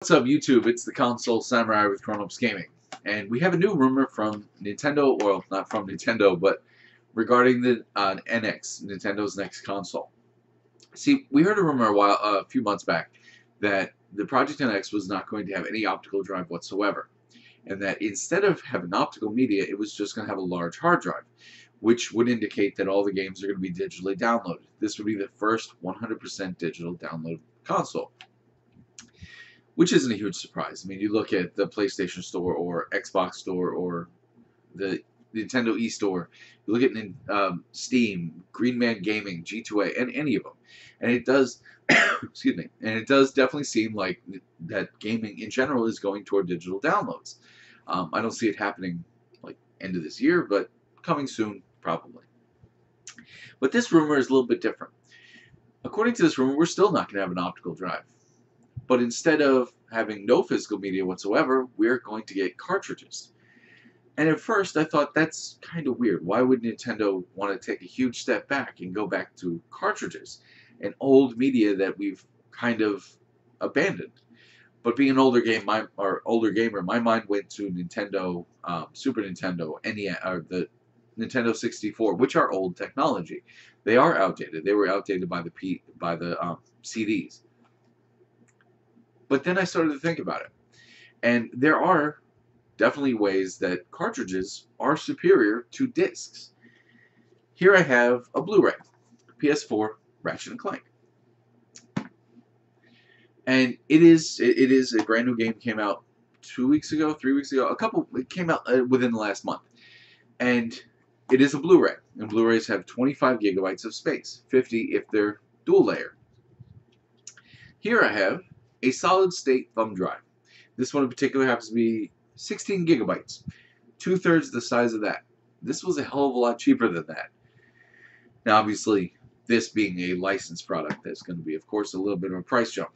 What's up, YouTube? It's the Console Samurai with Grown-Ups Gaming. And we have a new rumor from Nintendo, well, not from Nintendo, but regarding the NX, Nintendo's next console. See, we heard a rumor a few months back that the Project NX was not going to have any optical drive whatsoever. And that instead of having optical media, it was just going to have a large hard drive, which would indicate that all the games are going to be digitally downloaded. This would be the first 100% digital download console. Which isn't a huge surprise. I mean, you look at the PlayStation Store or Xbox Store or the Nintendo eStore, you look at Steam, Green Man Gaming, G2A, and any of them, and it does, excuse me, and it does definitely seem like that gaming in general is going toward digital downloads. I don't see it happening like end of this year, but coming soon, probably. But this rumor is a little bit different. According to this rumor, we're still not going to have an optical drive. But instead of having no physical media whatsoever, we're going to get cartridges. And at first, I thought that's kind of weird. Why would Nintendo want to take a huge step back and go back to cartridges, an old media that we've kind of abandoned? But being an older gamer, my mind went to Nintendo, Super Nintendo, NES, or the Nintendo 64, which are old technology. They are outdated. They were outdated by the CDs. But then I started to think about it. And there are definitely ways that cartridges are superior to discs. Here I have a Blu-ray, PS4, Ratchet & Clank. And it is a brand new game. Came out 2 weeks ago, 3 weeks ago. It came out within the last month. And it is a Blu-ray. And Blu-rays have 25 gigabytes of space, 50 if they're dual layer. Here I have a solid-state thumb drive. This one in particular happens to be 16 gigabytes, 2/3 the size of that. This was a hell of a lot cheaper than that. Now, obviously, this being a licensed product, that's going to be, of course, a little bit of a price jump.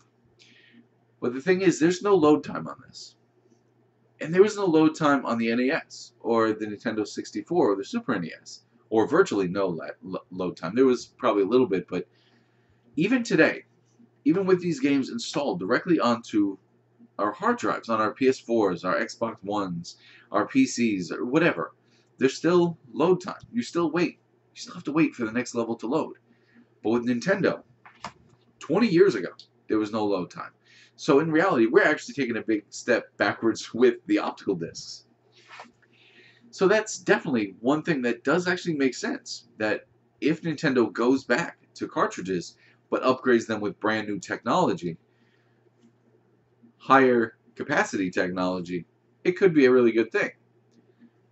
But the thing is, there's no load time on this. And there was no load time on the NES, or the Nintendo 64, or the Super NES, or virtually no load time. There was probably a little bit, but even today, even with these games installed directly onto our hard drives, on our PS4s, our Xbox Ones, our PCs, or whatever, there's still load time. You still wait. You still have to wait for the next level to load. But with Nintendo, 20 years ago, there was no load time. So in reality, we're actually taking a big step backwards with the optical discs. So that's definitely one thing that does actually make sense, that if Nintendo goes back to cartridges, but upgrades them with brand new technology, higher capacity technology, it could be a really good thing.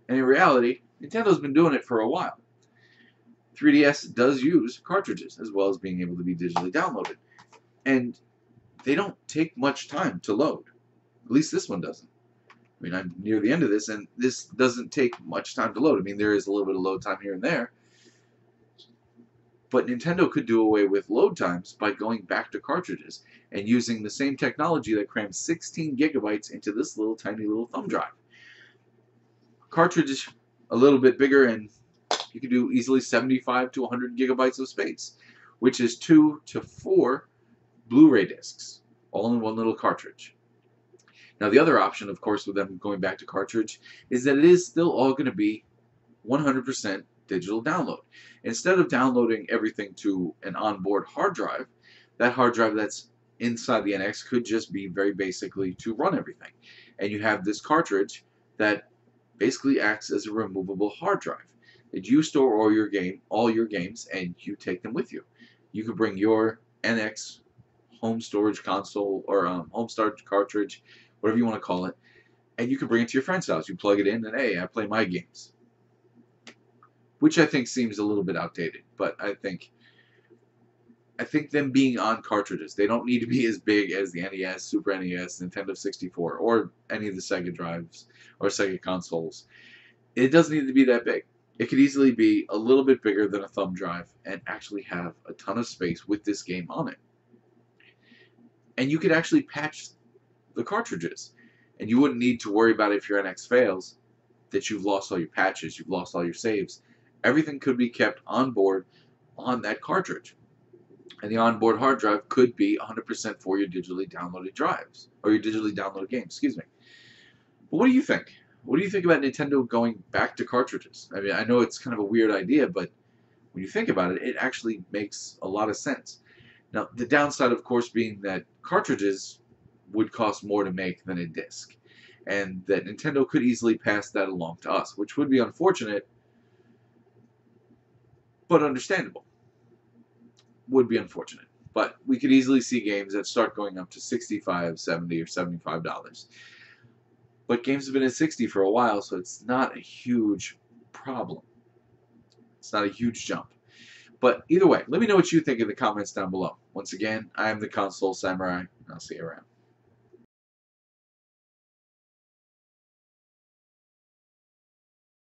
And in reality, Nintendo's been doing it for a while. 3DS does use cartridges as well as being able to be digitally downloaded. And they don't take much time to load. At least this one doesn't. I mean, I'm near the end of this, and this doesn't take much time to load. I mean, there is a little bit of load time here and there. But Nintendo could do away with load times by going back to cartridges and using the same technology that crams 16 gigabytes into this little tiny little thumb drive. Cartridge is a little bit bigger, and you can do easily 75 to 100 gigabytes of space, which is 2 to 4 Blu-ray discs, all in one little cartridge. Now, the other option, of course, with them going back to cartridge, is that it is still all going to be 100% digital download. Instead of downloading everything to an onboard hard drive, that hard drive that's inside the NX could just be very basically to run everything. And you have this cartridge that basically acts as a removable hard drive that you store all your games, and you take them with you. You could bring your NX home storage console or home storage cartridge, whatever you want to call it, and you can bring it to your friend's house. You plug it in, and hey, I play my games. Which I think seems a little bit outdated, but I think them being on cartridges, they don't need to be as big as the NES, Super NES, Nintendo 64, or any of the Sega drives or Sega consoles. It doesn't need to be that big. It could easily be a little bit bigger than a thumb drive and actually have a ton of space with this game on it. And you could actually patch the cartridges, and you wouldn't need to worry about if your NX fails, that you've lost all your patches, you've lost all your saves. Everything could be kept on board on that cartridge. And the onboard hard drive could be 100% for your digitally downloaded drives, or your digitally downloaded games, excuse me. But what do you think? What do you think about Nintendo going back to cartridges? I mean, I know it's kind of a weird idea, but when you think about it, it actually makes a lot of sense. Now, the downside, of course, being that cartridges would cost more to make than a disc, and that Nintendo could easily pass that along to us, which would be unfortunate, but understandable. Would be unfortunate. But we could easily see games that start going up to $65, $70, or $75. But games have been at 60 for a while, so it's not a huge problem. It's not a huge jump. But either way, let me know what you think in the comments down below. Once again, I am the Console Samurai, and I'll see you around.